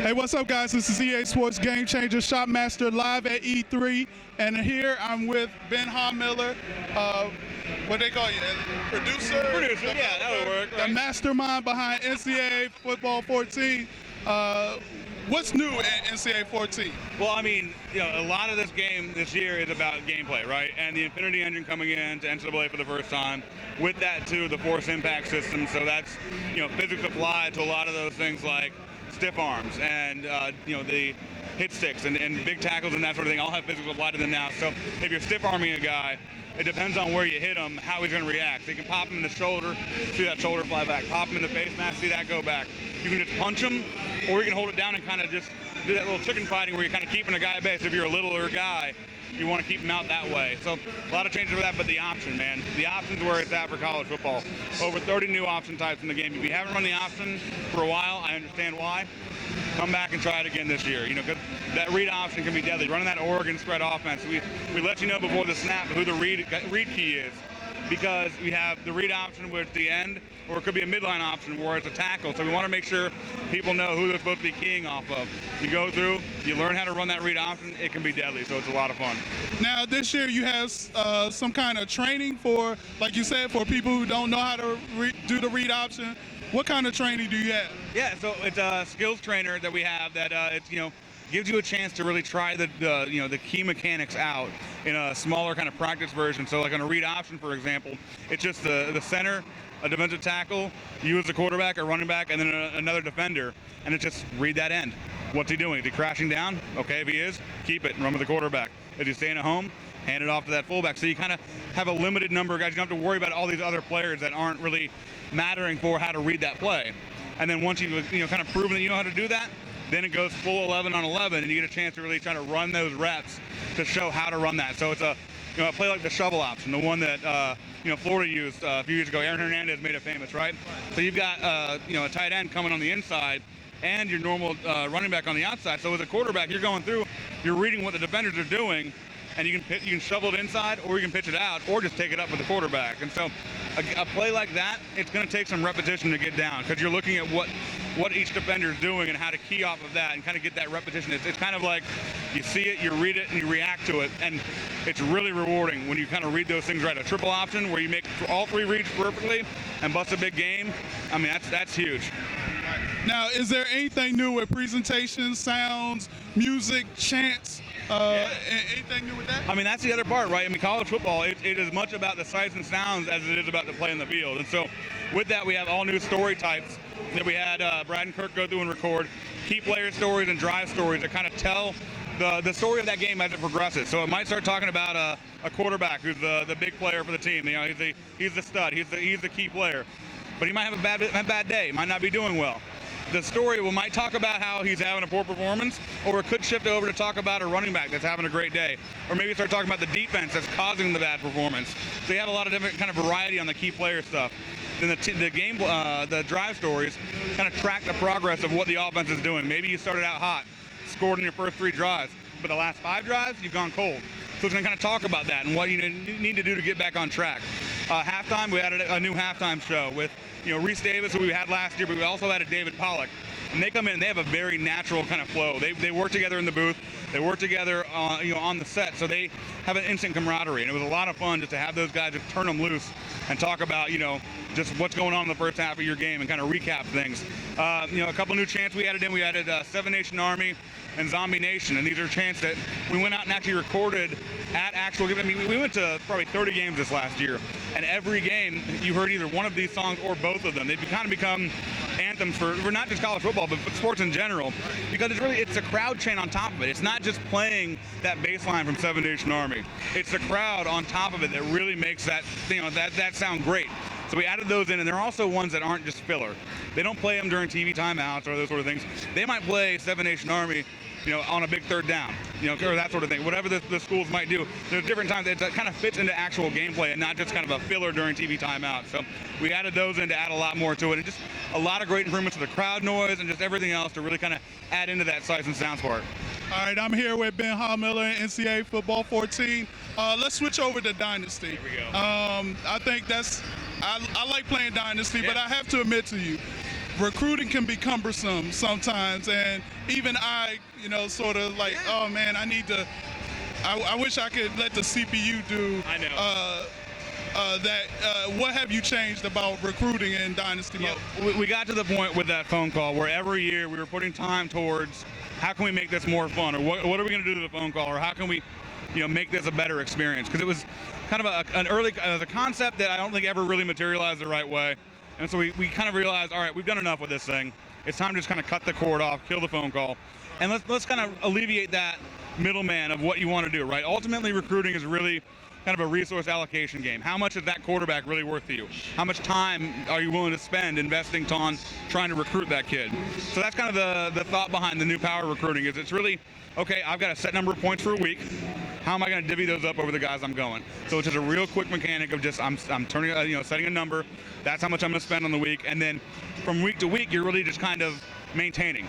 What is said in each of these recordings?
Hey, what's up, guys? This is EA Sports Game Changer Shopmaster live at E3, and here I'm with Ben Haumiller, what they call you, producer? Producer, yeah, that would work. Right? The mastermind behind NCAA Football 14. What's new in NCAA 14? Well, I mean, a lot of this game this year is about gameplay, right? And the Infinity Engine coming in to NCAA for the first time. With that, too, the Force Impact system. So that's, physics applied to a lot of those things like stiff arms and, the hit sticks and big tackles and that sort of thing all have physics applied to them now. So if you're stiff arming a guy, it depends on where you hit him, how he's going to react. So you can pop him in the shoulder, see that shoulder fly back. Pop him in the face mask, see that go back. You can just punch him, or you can hold it down and kind of just do that little chicken fighting where you're kind of keeping a guy at base. If you're a littler guy, you want to keep him out that way. So a lot of changes for that, but the option, man. The option's where it's at for college football. Over 30 new option types in the game. If you haven't run the option for a while, I understand why. Come back and try it again this year, because that read option can be deadly. Running that Oregon spread offense, we let you know before the snap who the read key is, because we have the read option where it's the end, or it could be a midline option where it's a tackle. So we want to make sure people know who they're supposed to be keying off of. You go through, you learn how to run that read option, it can be deadly, so it's a lot of fun. Now, this year you have some kind of training for, like you said, for people who don't know how to do the read option. What kind of training do you have? Yeah, so it's a skills trainer that we have that gives you a chance to really try the key mechanics out in a smaller kind of practice version. So like on a read option, for example, it's just the center, a defensive tackle, you as a quarterback, a running back, and then another defender, and it's just read that end. What's he doing? Is he crashing down? Okay, if he is, keep it and run with the quarterback. Is he staying at home? Hand it off to that fullback. So you kind of have a limited number of guys. You don't have to worry about all these other players that aren't really mattering for how to read that play. And then once you've kind of proven that you know how to do that, then it goes full 11 on 11, and you get a chance to really try to run those reps to show how to run that. So it's a play like the shovel option, the one that Florida used a few years ago. Aaron Hernandez made it famous, right? So you've got a tight end coming on the inside and your normal running back on the outside. So as a quarterback, you're going through, you're reading what the defenders are doing, and you can shovel it inside, or you can pitch it out, or just take it up with the quarterback. And so a play like that, it's going to take some repetition to get down, because you're looking at what each defender is doing and how to key off of that and kind of get that repetition. It's kind of like you see it, you read it, and you react to it. And it's really rewarding when you kind of read those things right. A triple option where you make all three reads perfectly and bust a big game, I mean, that's huge. Now, is there anything new with presentations, sounds, music, chants? Anything new with that? I mean, that's the other part, right? I mean, college football, it is as much about the sights and sounds as it is about the play in the field. And so with that, we have all new story types that we had Brad and Kirk go through and record. Key player stories and drive stories that kind of tell the story of that game as it progresses. So it might start talking about a quarterback who's the big player for the team. He's the stud. He's the key player. But he might have a bad day. He might not be doing well. The story might talk about how he's having a poor performance, or it could shift over to talk about a running back that's having a great day, or maybe start talking about the defense that's causing the bad performance. So you have a lot of different kind of variety on the key player stuff. Then the drive stories kind of track the progress of what the offense is doing. Maybe you started out hot, scored in your first 3 drives, but the last 5 drives, you've gone cold. So it's going to kind of talk about that and what you need to do to get back on track. Halftime, we added a new halftime show with Reese Davis, who we had last year, but we also added David Pollock. And they come in and they have a very natural kind of flow. They work together in the booth. They work together on the set, so they have an instant camaraderie. And it was a lot of fun just to have those guys just turn them loose and talk about just what's going on in the first half of your game and kind of recap things. A couple new chants we added in. We added Seven Nation Army and Zombie Nation, and these are chants that we went out and actually recorded at actual games. I mean, we went to probably 30 games this last year, and every game you heard either one of these songs or both of them. They've kind of become anthems for not just college football, but sports in general, because it's a crowd chant on top of it. It's not just playing that bass line from Seven Nation Army. It's the crowd on top of it that really makes that that sound great. So we added those in, and they're also ones that aren't just filler. They don't play them during TV timeouts or those sort of things. They might play Seven Nation Army, on a big third down, or that sort of thing. Whatever the schools might do, there's different times that kind of fits into actual gameplay and not just kind of a filler during TV timeout. So we added those in to add a lot more to it, and just a lot of great improvements to the crowd noise and just everything else to really kind of add into that sights and sounds part. All right, I'm here with Ben Haumiller in NCAA Football 14. Let's switch over to Dynasty. Here we go. I think I like playing Dynasty, but I have to admit to you, recruiting can be cumbersome sometimes, and even I, sort of like, oh man, I wish I could let the CPU do. I know. What have you changed about recruiting in Dynasty mode? We got to the point with that phone call where every year we were putting time towards how can we make this more fun, or what are we going to do to the phone call, or how can we, make this a better experience? Because it was kind of a concept that I don't think ever really materialized the right way. And so we kind of realized, all right, we've done enough with this thing. It's time to just kind of cut the cord off, kill the phone call, and let's kind of alleviate that middleman of what you want to do, right? Ultimately, recruiting is really kind of a resource allocation game. How much is that quarterback really worth to you? How much time are you willing to spend investing on trying to recruit that kid? So that's kind of the thought behind the new power recruiting. Is it's really, okay, I've got a set number of points for a week. How am I going to divvy those up over the guys I'm going? So it's just a real quick mechanic of just I'm turning, setting a number. That's how much I'm going to spend on the week, and then from week to week, you're really just kind of maintaining.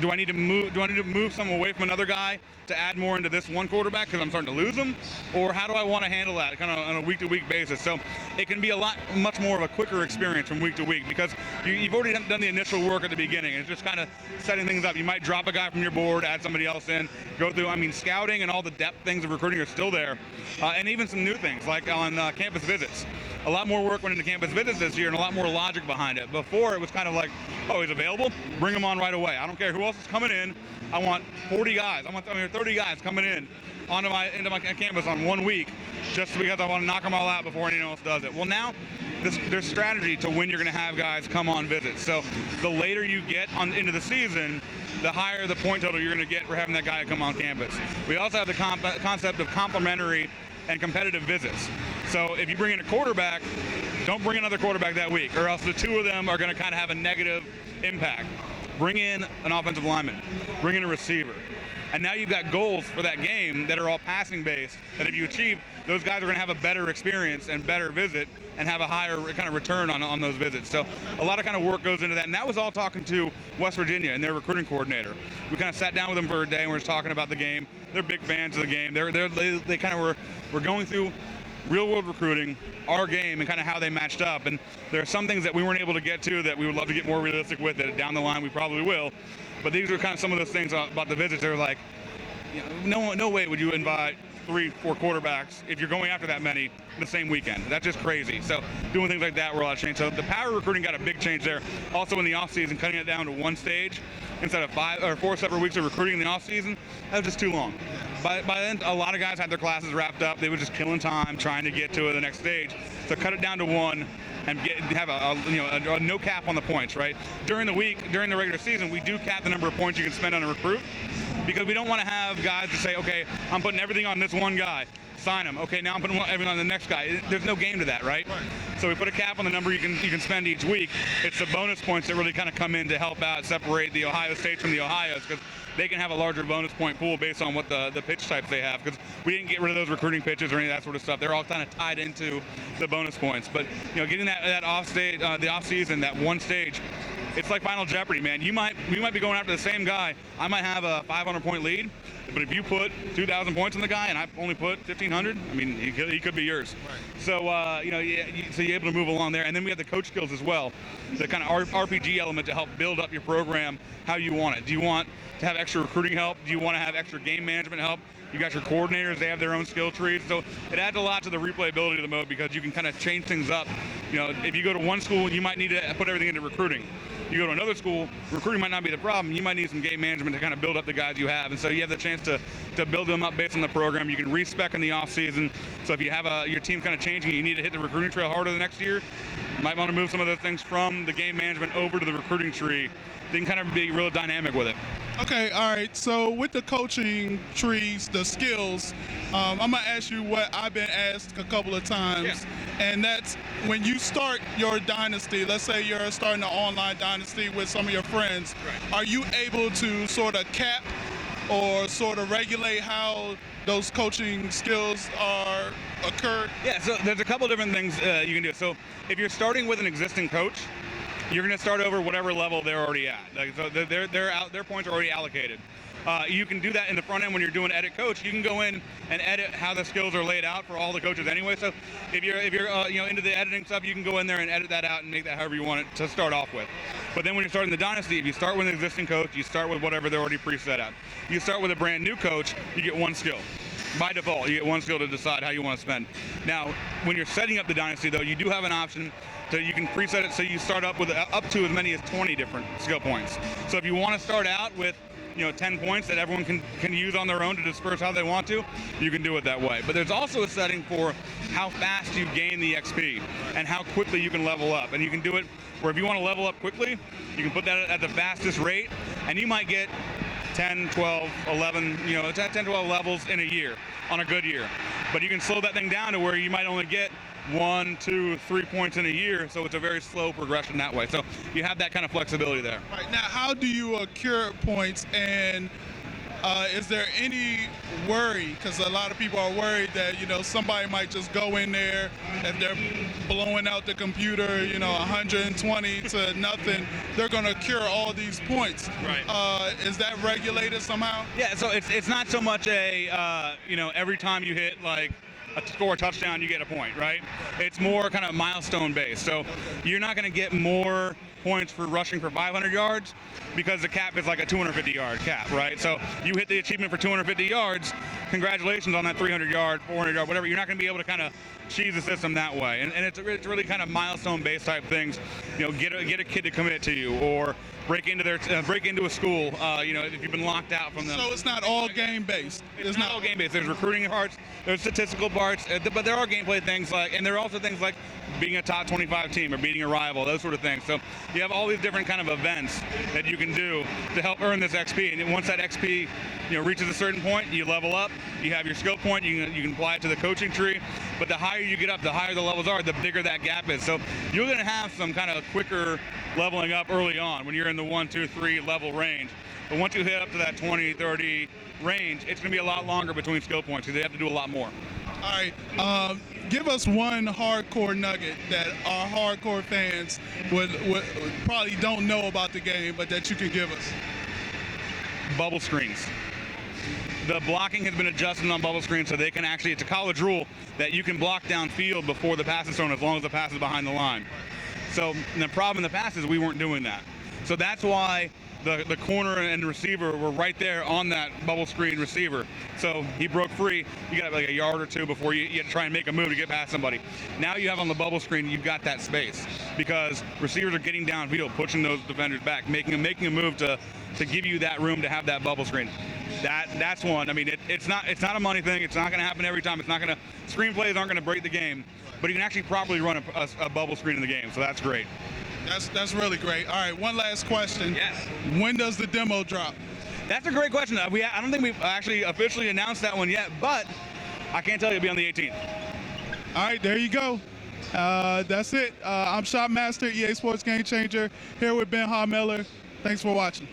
Do I need to move some away from another guy to add more into this one quarterback because I'm starting to lose them? Or how do I want to handle that kind of on a week-to-week basis? So it can be much more of a quicker experience from week to week because you've already done the initial work at the beginning. It's just kind of setting things up. You might drop a guy from your board, add somebody else in, go through. Scouting and all the depth things of recruiting are still there. And even some new things like on campus visits. A lot more work went into campus visits this year and a lot more logic behind it. Before, it was kind of like, oh, he's available? Bring him on right away. I don't care who else is coming in. I want 40 guys. I want 30 guys coming in into my campus on 1 week just because I want to knock them all out before anyone else does it. Well, now there's strategy to when you're going to have guys come on visits. So the later you get into the season, the higher the point total you're going to get for having that guy come on campus. We also have the concept of complementary and competitive visits. So if you bring in a quarterback, don't bring another quarterback that week, or else the two of them are going to kind of have a negative impact. Bring in an offensive lineman, bring in a receiver. And now you've got goals for that game that are all passing based, that if you achieve, those guys are going to have a better experience and better visit and have a higher kind of return on those visits. So a lot of kind of work goes into that. And that was all talking to West Virginia and their recruiting coordinator. We kind of sat down with them for a day and we were just talking about the game. They're big fans of the game. They kind of were going through real world recruiting, our game, and kind of how they matched up. And there are some things that we weren't able to get to that we would love to get more realistic with. That down the line we probably will. But these are kind of some of those things about the visits. They're like, no way would you invite 3-4 quarterbacks if you're going after that many the same weekend. That's just crazy. So doing things like that were a lot of change. So the power recruiting got a big change there. Also in the offseason, cutting it down to one stage instead of 5 or 4 separate weeks of recruiting in the offseason, that was just too long. By then, a lot of guys had their classes wrapped up. They were just killing time trying to get to the next stage. So cut it down to one and have a no cap on the points, right? During the week, during the regular season, we do cap the number of points you can spend on a recruit because we don't want to have guys to say, okay, I'm putting everything on this one guy. Sign him. Okay, now I'm putting everything on the next guy. There's no game to that, right? So we put a cap on the number you can spend each week. It's the bonus points that really kind of come in to help out, separate the Ohio States from the Ohio's, because they can have a larger bonus point pool based on what the pitch types they have, because we didn't get rid of those recruiting pitches or any of that sort of stuff. They're all kind of tied into the bonus points. But getting that off stage, the off season, that one stage, it's like Final Jeopardy, man. We might be going after the same guy. I might have a 500-point lead, but if you put 2,000 points on the guy and I only put 1,500, he could be yours. Right. So so you're able to move along there. And then we have the coach skills as well, the kind of RPG element to help build up your program how you want it. Do you want to have extra recruiting help? Do you want to have extra game management help? You got your coordinators, they have their own skill trees. So it adds a lot to the replayability of the mode because you can kind of change things up. If you go to one school, you might need to put everything into recruiting. You go to another school, recruiting might not be the problem. You might need some game management to kind of build up the guys you have. And so you have the chance to build them up based on the program. You can respec in the off season. So if you have your team kind of changing, you need to hit the recruiting trail harder the next year. You might want to move some of those things from the game management over to the recruiting tree. They can kind of be real dynamic with it. Okay, all right. So with the coaching trees, the skills, I'm going to ask you what I've been asked a couple of times. Yeah. And that's when you start your dynasty, let's say you're starting an online dynasty with some of your friends, right. Are you able to sort of cap or sort of regulate how those coaching skills are occurred? Yeah, so there's a couple different things you can do. So if you're starting with an existing coach, you're going to start over whatever level they're already at. So their points are already allocated. You can do that in the front end when you're doing edit coach. You can go in and edit how the skills are laid out for all the coaches anyway. So if you're into the editing stuff, you can go in there and edit that out and make that however you want it to start off with. But then when you're starting the dynasty, if you start with an existing coach, you start with whatever they're already preset at. You start with a brand new coach, you get one skill. By default, you get one skill to decide how you want to spend. Now, when you're setting up the dynasty, though, you do have an option so you can preset it so you start up with up to as many as 20 different skill points. So if you want to start out with 10 points that everyone can use on their own to disperse how they want to, you can do it that way. But there's also a setting for how fast you gain the XP and how quickly you can level up. And you can do it where if you want to level up quickly, you can put that at the fastest rate, and you might get 10, 12, 11, 10, 12 levels in a year on a good year. But you can slow that thing down to where you might only get 1, 2, 3 points in a year, so it's a very slow progression that way. So you have that kind of flexibility there. Right. Now, how do you accrue points, and is there any worry? Because a lot of people are worried that somebody might just go in there if they're blowing out the computer, 120 to nothing. They're going to cure all these points. Right. Is that regulated somehow? Yeah. So it's not so much a every time you hit score a touchdown, you get a point, right? It's more kind of milestone based. So you're not going to get more points for rushing for 500 yards because the cap is like a 250-yard cap, right? So you hit the achievement for 250 yards, congratulations on that 300-yard, 400-yard, whatever. You're not going to be able to kind of cheese the system that way. And it's really kind of milestone-based type things. Get a kid to commit to you, or break into a school. If you've been locked out from them. So it's not all game-based. It's not all game-based. There's recruiting parts, there's statistical parts, but there are gameplay things and there are also things like being a top 25 team or beating a rival, those sort of things. So you have all these different kind of events that you can do to help earn this XP. And once that XP reaches a certain point, you level up. You have your skill point. You can apply it to the coaching tree. But the higher you get up, the higher the levels are, the bigger that gap is. So you're going to have some kind of quicker leveling up early on when you're in the 1, 2, 3 level range. But once you hit up to that 20, 30 range, it's going to be a lot longer between skill points because they have to do a lot more. All right. Give us one hardcore nugget that our hardcore fans would probably don't know about the game, but that you can give us. Bubble screens. The blocking has been adjusted on bubble screens so they can actually, it's a college rule that you can block downfield before the pass is thrown as long as the pass is behind the line. So the problem in the past is we weren't doing that. So that's why the corner and the receiver were right there on that bubble screen receiver. So he broke free. You got like a yard or two before you had to try and make a move to get past somebody. Now you have on the bubble screen, you've got that space because receivers are getting downfield, pushing those defenders back, making a move to give you that room to have that bubble screen. That's one. I mean, it's not a money thing. It's not going to happen every time. Screenplays aren't going to break the game, but you can actually properly run a bubble screen in the game. So that's great. That's really great. All right, one last question. Yes. When does the demo drop? That's a great question. I don't think we've actually officially announced that one yet, but I can't tell you it'll be on the 18th. All right, there you go. That's it. I'm Shopmaster, EA Sports Game Changer, here with Ben Haumiller. Thanks for watching.